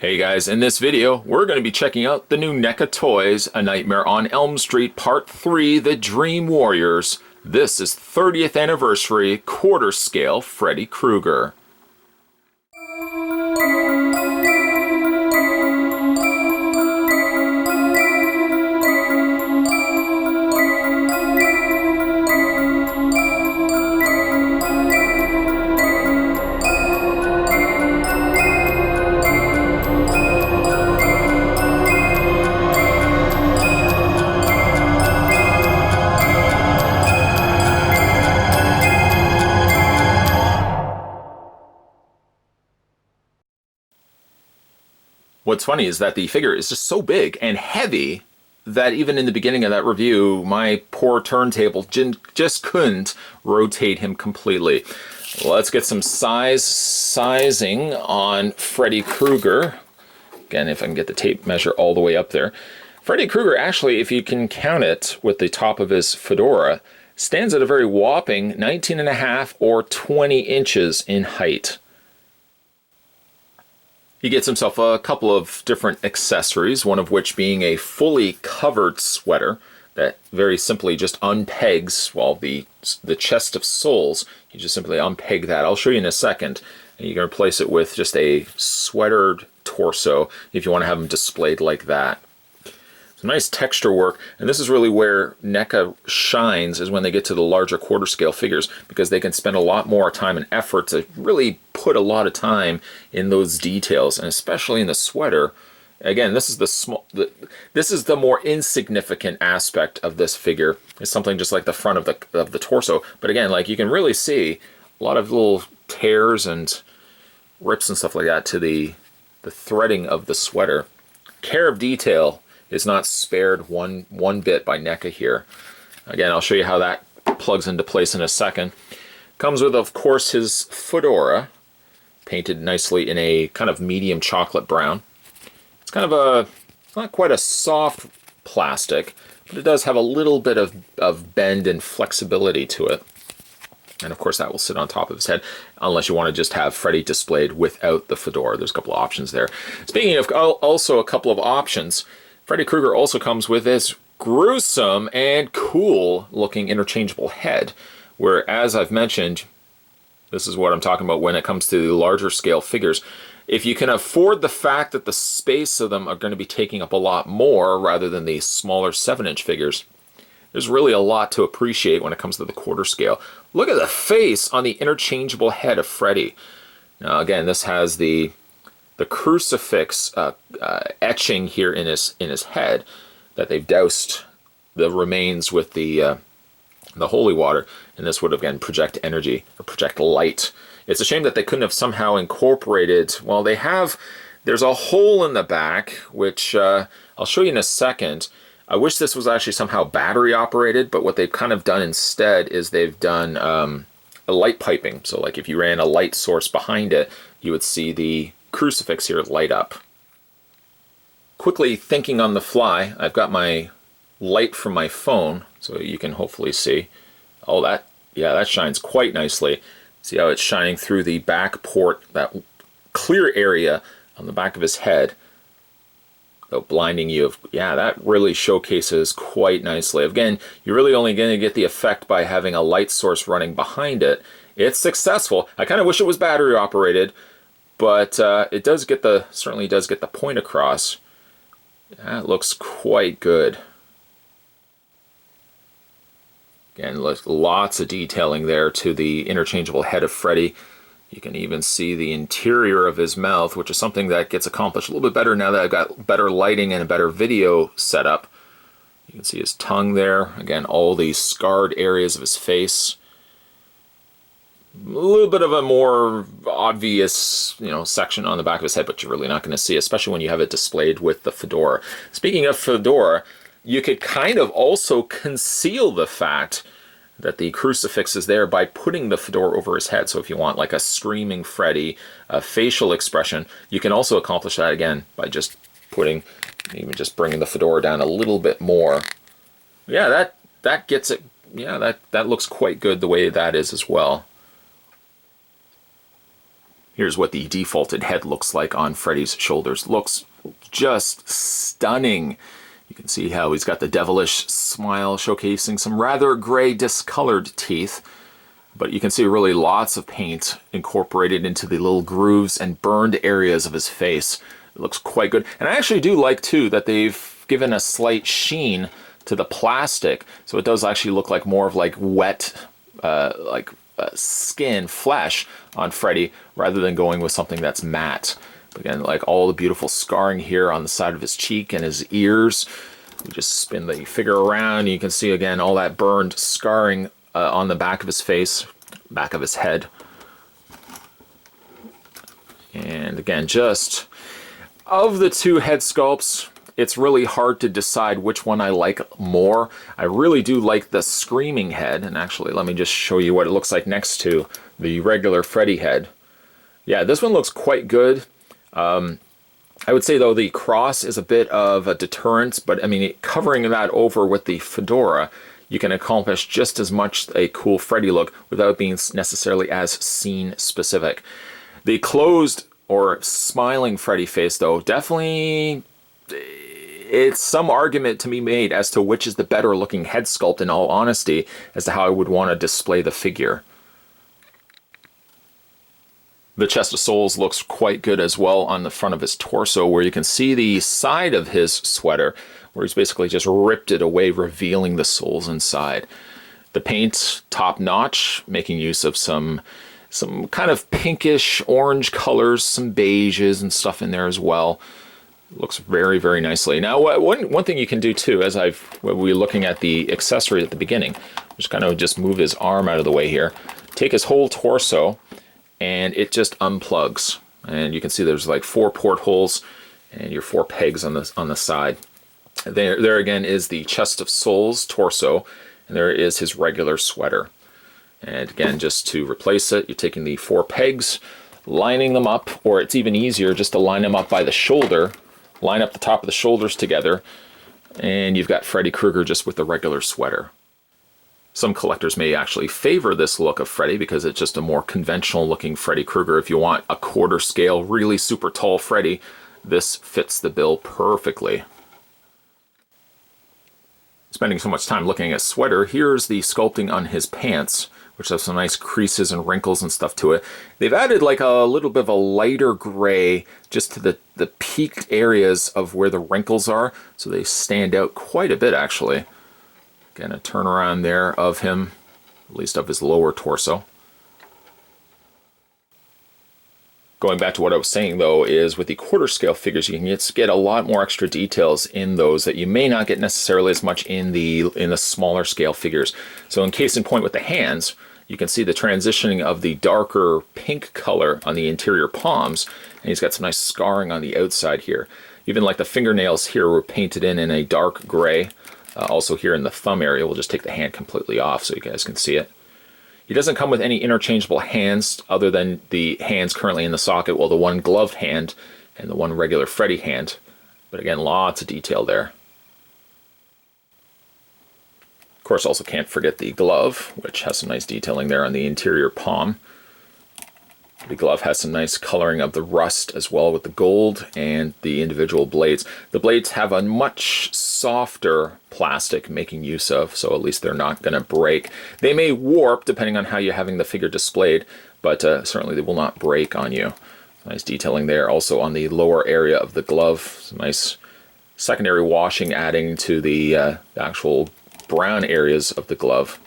Hey guys, in this video, we're going to be checking out the new NECA Toys, A Nightmare on Elm Street Part 3, The Dream Warriors. This is 30th anniversary quarter scale Freddy Krueger. What's funny is that the figure is just so big and heavy that even in the beginning of that review, my poor turntable just couldn't rotate him completely. Let's get some sizing on Freddy Krueger. Again, if I can get the tape measure all the way up there. Freddy Krueger, actually, if you can count it with the top of his fedora, stands at a very whopping 19.5 or 20 inches in height. He gets himself a couple of different accessories, one of which being a fully covered sweater that very simply just unpegs, well, the chest of souls. You just simply unpeg that. I'll show you in a second. And you can replace it with just a sweatered torso if you want to have them displayed like that. Some nice texture work, and this is really where NECA shines, is when they get to the larger quarter scale figures, because they can spend a lot more time and effort to really put a lot of time in those details, and especially in the sweater. Again, this is this is the more insignificant aspect of this figure. It's something just like the front of the torso, but again, like you can really see a lot of little tears and rips and stuff like that to the threading of the sweater. Care of detail is not spared one bit by NECA here. Again, I'll show you how that plugs into place in a second. Comes with, of course, his fedora, painted nicely in a kind of medium chocolate brown. It's kind of not quite a soft plastic, but it does have a little bit of bend and flexibility to it. And of course that will sit on top of his head, unless you want to just have Freddy displayed without the fedora. There's a couple of options there. Speaking of also a couple of options, Freddy Krueger also comes with this gruesome and cool looking interchangeable head, where, as I've mentioned, this is what I'm talking about when it comes to the larger scale figures. If you can afford the fact that the space of them are going to be taking up a lot more rather than the smaller 7-inch figures, there's really a lot to appreciate when it comes to the quarter scale. Look at the face on the interchangeable head of Freddy. Now again, this has the crucifix etching here in his head that they've doused the remains with the holy water, and this would again project energy or project light. It's a shame that they couldn't have somehow incorporated. Well, they have. There's a hole in the back, which I'll show you in a second. I wish this was actually somehow battery operated, but what they've kind of done instead is they've done a light piping. So like if you ran a light source behind it, you would see the crucifix here light up. Quickly thinking on the fly, I've got my light from my phone, so you can hopefully see. Oh, that shines quite nicely. See how it's shining through the back port, that clear area on the back of his head, without blinding you. Yeah, that really showcases quite nicely. Again, you're really only going to get the effect by having a light source running behind it. It's successful. I kind of wish it was battery operated, but it does get certainly does get the point across. That looks quite good. Again, lots of detailing there to the interchangeable head of Freddy. You can even see the interior of his mouth, which is something that gets accomplished a little bit better now that I've got better lighting and a better video setup. You can see his tongue there. Again, all these scarred areas of his face. A little bit of a more obvious, section on the back of his head, but you're really not going to see, especially when you have it displayed with the fedora. Speaking of fedora, you could kind of also conceal the fact that the crucifix is there by putting the fedora over his head. So if you want like a screaming Freddy, a facial expression, you can also accomplish that again by just bringing the fedora down a little bit more. Yeah, that gets it. Yeah, that looks quite good the way that is as well. Here's what the defaulted head looks like on Freddy's shoulders. Looks just stunning. You can see how he's got the devilish smile showcasing some rather gray discolored teeth. But you can see really lots of paint incorporated into the little grooves and burned areas of his face. It looks quite good. And I actually do like, too, that they've given a slight sheen to the plastic. So it does actually look like more of like wet, skin, flesh on Freddy, rather than going with something that's matte. Again, like all the beautiful scarring here on the side of his cheek and his ears. You just spin the figure around, and you can see, again, all that burned scarring on the back of his face, back of his head. And again, just of the two head sculpts, it's really hard to decide which one I like more. I really do like the screaming head, and actually let me just show you what it looks like next to the regular Freddy head. Yeah, this one looks quite good. I would say, though, the cross is a bit of a deterrent, but I mean, covering that over with the fedora, you can accomplish just as much a cool Freddy look without being necessarily as scene specific. The closed or smiling Freddy face, though, definitely, it's some argument to be made as to which is the better looking head sculpt, in all honesty, as to how I would want to display the figure. The chest of souls looks quite good as well on the front of his torso, where you can see the side of his sweater, where he's basically just ripped it away, revealing the souls inside. The paint, top notch, making use of some kind of pinkish orange colors, some beiges and stuff in there as well. Looks very, very nicely. Now, one thing you can do too, as we're looking at the accessory at the beginning, just kind of just move his arm out of the way here. Take his whole torso, and it just unplugs. And you can see there's like 4 portholes and your 4 pegs on the side. There again is the chest of souls torso, and there is his regular sweater. And again, just to replace it, you're taking the 4 pegs, lining them up, or it's even easier just to line them up by the shoulder, line up the top of the shoulders together, and you've got Freddy Krueger just with the regular sweater. Some collectors may actually favor this look of Freddy because it's just a more conventional looking Freddy Krueger. If you want a quarter scale, really super tall Freddy, this fits the bill perfectly. Spending so much time looking at sweater, here's the sculpting on his pants, which has some nice creases and wrinkles and stuff to it. They've added like a little bit of a lighter gray just to the peaked areas of where the wrinkles are, so they stand out quite a bit actually. Again, a turnaround there of him, at least of his lower torso. Going back to what I was saying, though, is with the quarter scale figures, you can get a lot more extra details in those that you may not get necessarily as much in the smaller scale figures. So in case in point with the hands, you can see the transitioning of the darker pink color on the interior palms, and he's got some nice scarring on the outside here. Even like the fingernails here were painted in a dark gray. Also here in the thumb area, we'll just take the hand completely off so you guys can see it. He doesn't come with any interchangeable hands other than the hands currently in the socket, well, the one gloved hand and the one regular Freddy hand. But again, lots of detail there. Of course, also can't forget the glove, which has some nice detailing there on the interior palm. The glove has some nice coloring of the rust as well with the gold and the individual blades. The blades have a much softer plastic making use of, so at least they're not going to break. They may warp depending on how you're having the figure displayed, but certainly they will not break on you. Nice detailing there also on the lower area of the glove. Some nice secondary washing adding to the actual brown areas of the glove.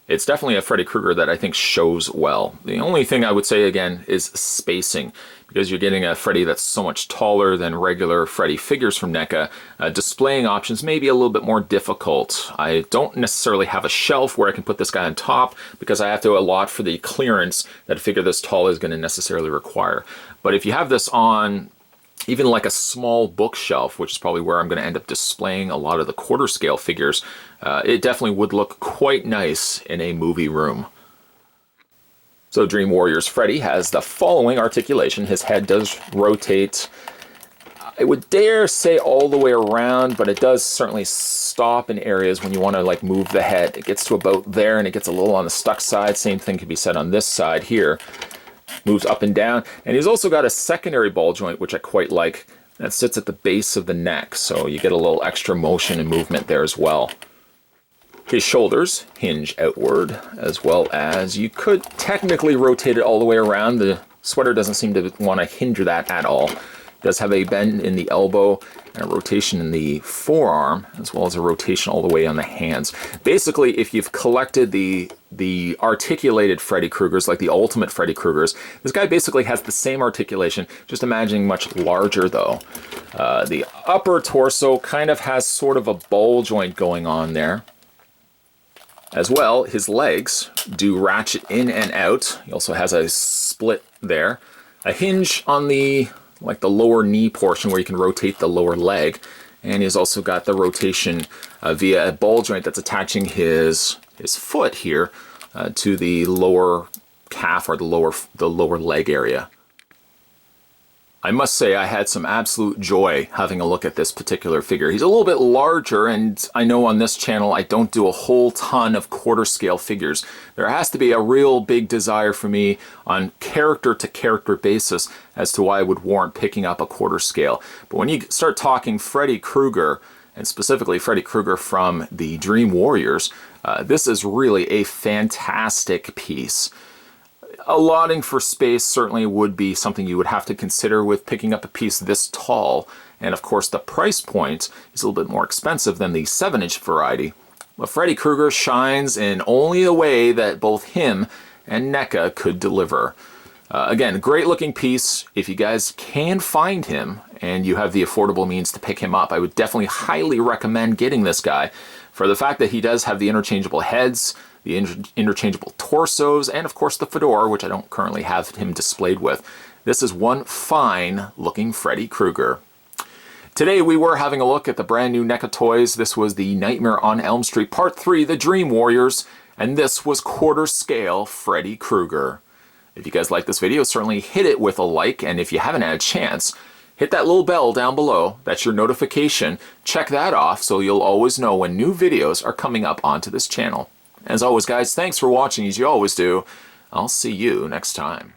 It's definitely a Freddy Krueger that I think shows well. The only thing I would say again is spacing, because you're getting a Freddy that's so much taller than regular Freddy figures from NECA. Displaying options may be a little bit more difficult. I don't necessarily have a shelf where I can put this guy on top because I have to allot for the clearance that a figure this tall is going to necessarily require. But if you have this on even like a small bookshelf, which is probably where I'm going to end up displaying a lot of the quarter scale figures, it definitely would look quite nice in a movie room. So Dream Warriors Freddy has the following articulation. His head does rotate I would dare say all the way around, but it does certainly stop in areas when you want to like move the head. It gets to about there and it gets a little on the stuck side. Same thing can be said on this side here. Moves up and down. And he's also got a secondary ball joint, which I quite like. That sits at the base of the neck, so you get a little extra motion and movement there as well. His shoulders hinge outward, as well as you could technically rotate it all the way around. The sweater doesn't seem to want to hinder that at all. It does have a bend in the elbow and a rotation in the forearm, as well as a rotation all the way on the hands. Basically, if you've collected the articulated Freddy Kruegers, like the ultimate Freddy Kruegers, this guy basically has the same articulation, just imagining much larger though. The upper torso kind of has sort of a ball joint going on there. As well, his legs do ratchet in and out. He also has a split there. A hinge on the lower knee portion where you can rotate the lower leg. And he's also got the rotation via a ball joint that's attaching his foot here to the lower calf or the lower leg area. I must say I had some absolute joy having a look at this particular figure. He's a little bit larger, and I know on this channel I don't do a whole ton of quarter scale figures. There has to be a real big desire for me on character to character basis as to why I would warrant picking up a quarter scale. But when you start talking Freddy Krueger, and specifically Freddy Krueger from the Dream Warriors, this is really a fantastic piece. Allotting for space certainly would be something you would have to consider with picking up a piece this tall. And of course the price point is a little bit more expensive than the 7-inch variety. But Freddy Krueger shines in only a way that both him and NECA could deliver. Again, great looking piece. If you guys can find him and you have the affordable means to pick him up, I would definitely highly recommend getting this guy for the fact that he does have the interchangeable heads, the interchangeable torsos, and of course the fedora, which I don't currently have him displayed with. This is one fine looking Freddy Krueger. Today we were having a look at the brand new NECA toys. This was the Nightmare on Elm Street Part 3, The Dream Warriors, and this was quarter scale Freddy Krueger. If you guys like this video, certainly hit it with a like, and if you haven't had a chance, hit that little bell down below. That's your notification. Check that off so you'll always know when new videos are coming up onto this channel. As always, guys, thanks for watching as you always do. I'll see you next time.